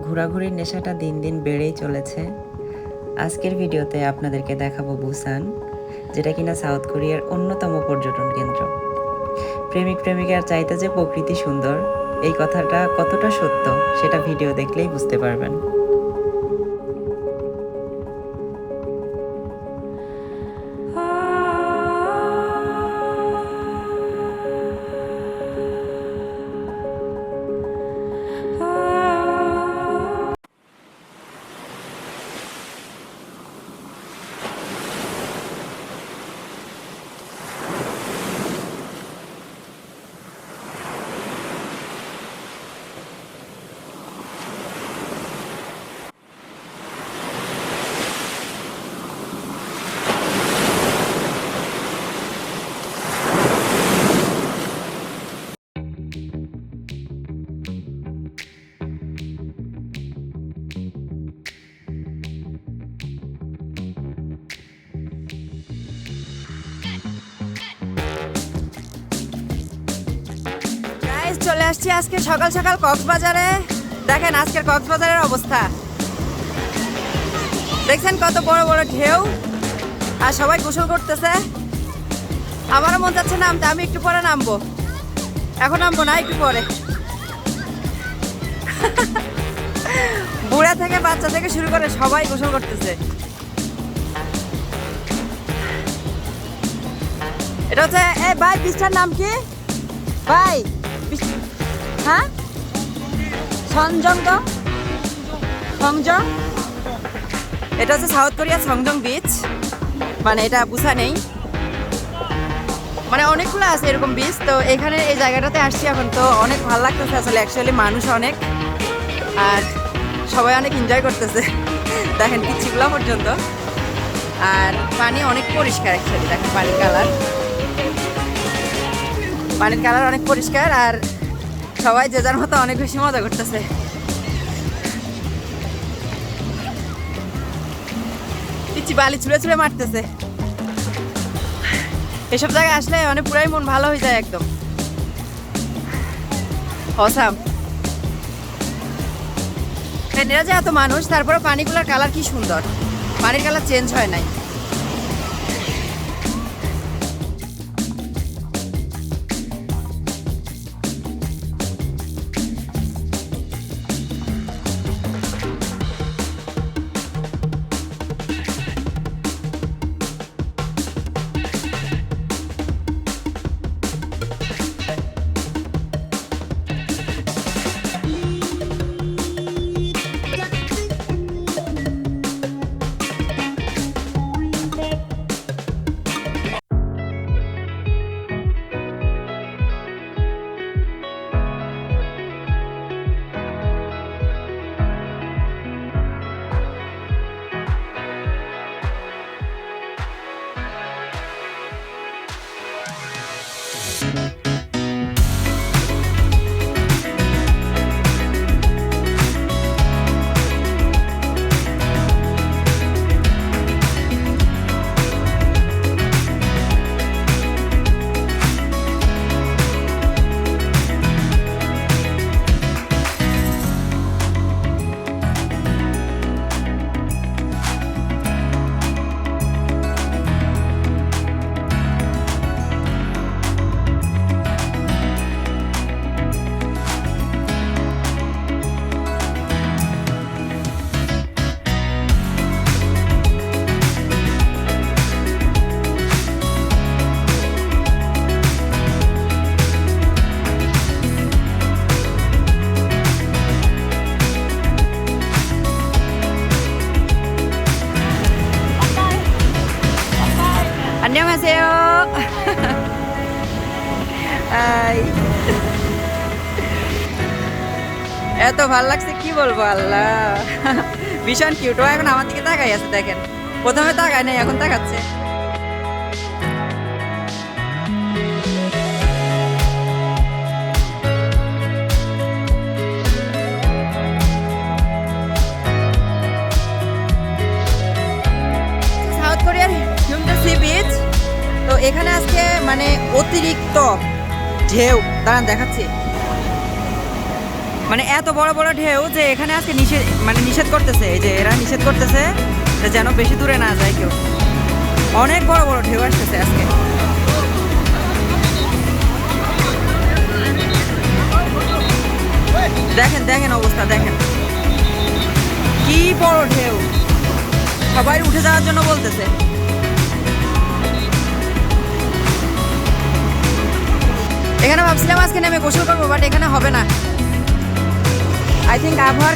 ঘোরাঘুরির নেশাটা দিন দিন বেড়েই চলেছে। আজকের ভিডিওতে আপনাদেরকে দেখাবো বুসান, যেটা কিনা সাউথ কোরিয়ার অন্যতম পর্যটন কেন্দ্র। প্রেমিক প্রেমিকার চাইতে যে প্রকৃতি সুন্দর, এই কথাটা কতটা সত্য সেটা ভিডিও দেখলেই বুঝতে পারবেন। চলে আসছি আজকে সকাল সকাল কক্সবাজারে। দেখেন আজকের কক্সবাজারের অবস্থা, দেখছেন কত বড় বড় ঢেউ, আর সবাই গোসল করতেছে। আমারও মন যাচ্ছে নামতে, আমি একটু পরে নামবো, এখন নামবো না, একটু পরে। বুড়া থেকে বাচ্চা থেকে শুরু করে সবাই গোসল করতেছে। এটা হচ্ছে ভাই বীজটার নাম কি ভাই? হ্যাঁ, সংজং। এটা হচ্ছে সাউথ কোরিয়া সংজং বিচ, মানে এটা বুসানেই, মানে অনেকগুলো আছে এরকম বিচ। তো এখানে এই জায়গাটাতে আসছি এখন, তো অনেক ভালো লাগতেছে আসলে। অ্যাকচুয়ালি মানুষ অনেক, আর সবাই অনেক এনজয় করতেছে। দেখেন পিচ্ছিগুলো পর্যন্ত, আর পানি অনেক পরিষ্কার। অ্যাকচুয়ালি দেখেন পানির কালার অনেক পরিষ্কার, আর সবাই যে যার মতো অনেক বেশি মজা করতেছে। পিচ্ছি বালি ছুঁড়ে ছুঁড়ে মারতেছে। এসব জায়গায় আসলে মানে পুরাই মন ভালো হয়ে যায় একদম। অসাম। এরা যে এত মানুষ, তারপরে পানিগুলোর কালার কি সুন্দর, পানির কালার চেঞ্জ হয় নাই। 안녕하세요. এত ভালো লাগছে কি বলবো, আল্লাহ ভীষণ কিউট। ও এখন আমার দিকে তাকাই আছে, দেখেন প্রথমে তাকায় নাই, এখন তাকাচ্ছে। সাউথ কোরিয়ার হিউন্ডে সি বিচ। তো এখানে আজকে মানে অতিরিক্ত ঢেউ, দাঁড়ান দেখাচ্ছি। মানে এত বড় বড় ঢেউ যে এখানে আজকে নিষেধ করতেছে, এই যে এরা নিষেধ করতেছে যে যেন বেশি দূরে না যায় কেউ। অনেক বড় বড় ঢেউ আসতেছে আজকে। দেখেন দেখেন অবস্থা দেখেন, কি বড় ঢেউ, সবাই উঠে যাওয়ার জন্য বলতেছে। এখানে ভাবছিলাম আজকে নেমে গোসল করবো, বাট এখানে হবে না। আই থিঙ্ক আবহাওয়ার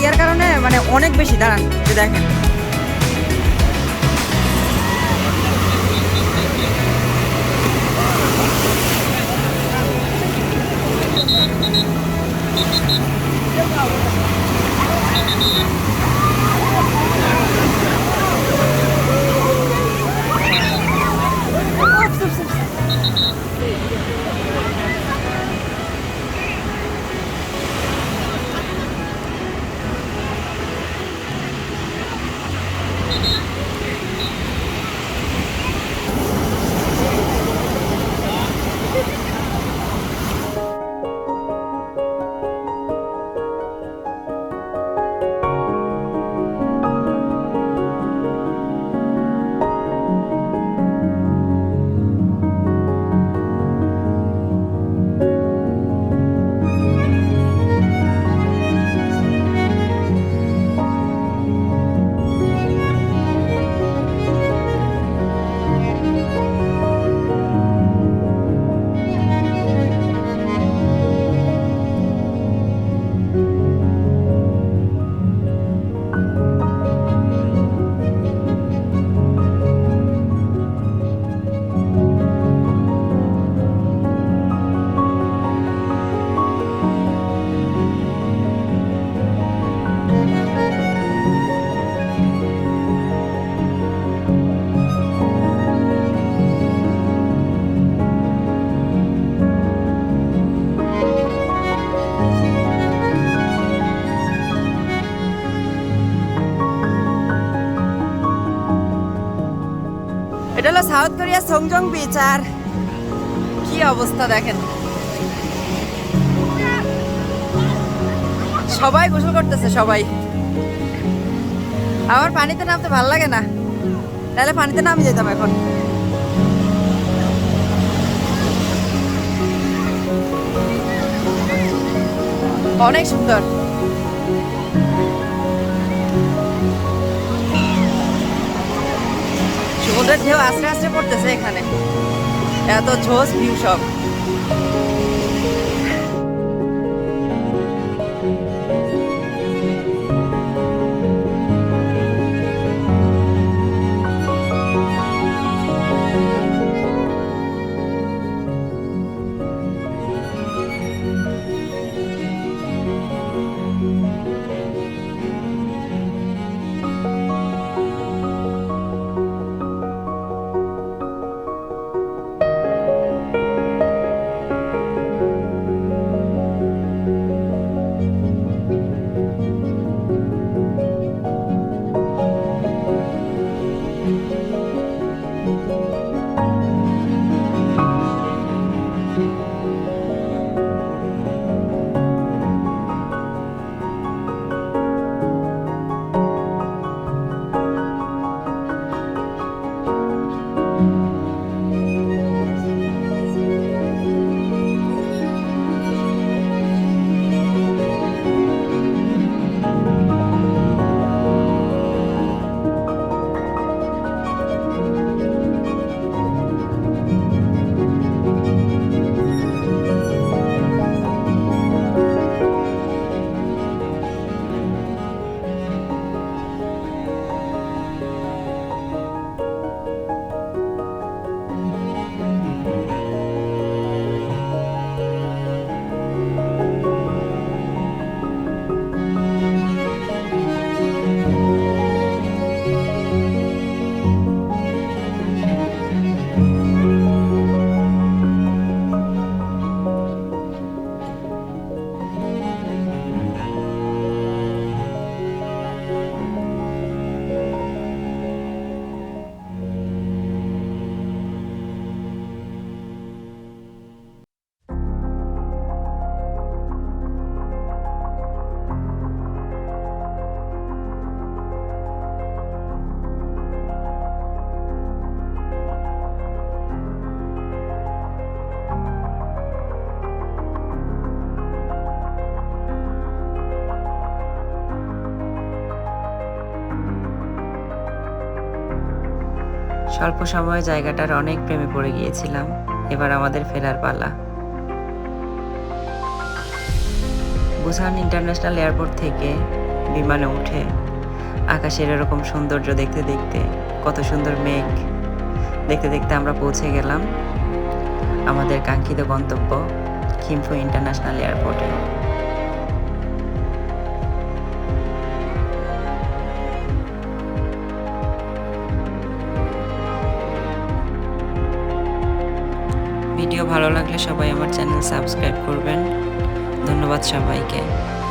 ইয়ার কারণে মানে অনেক বেশি। দাঁড়ান, যে দেখেন এটা হলো সাউথ কোরিয়া সংজং বিচ। আর কি অবস্থা দেখেন, সবাই গোসল করতেছে সবাই। আমার পানিতে নামতে ভালো লাগে না, তাহলে পানিতে নামে যেতাম এখন। অনেক সুন্দর। সমুদ্রের ঢেউ আস্তে আস্তে পড়তেছে এখানে, এত ঝোস ভিউ সব। স্বল্প সময়ে জায়গাটার অনেক প্রেমে পড়ে গিয়েছিলাম। এবার আমাদের ফেরার পালা। বুসান ইন্টারন্যাশনাল এয়ারপোর্ট থেকে বিমানে উঠে আকাশের এরকম সৌন্দর্য দেখতে দেখতে, কত সুন্দর মেঘ দেখতে দেখতে আমরা পৌঁছে গেলাম আমাদের কাঙ্ক্ষিত গন্তব্য খিম্ফু ইন্টারন্যাশনাল এয়ারপোর্টে। ভিডিও ভালো লাগলে সবাই আমার চ্যানেল সাবস্ক্রাইব করবেন। ধন্যবাদ সবাইকে।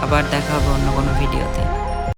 আবার দেখা হবে অন্য কোনো ভিডিওতে।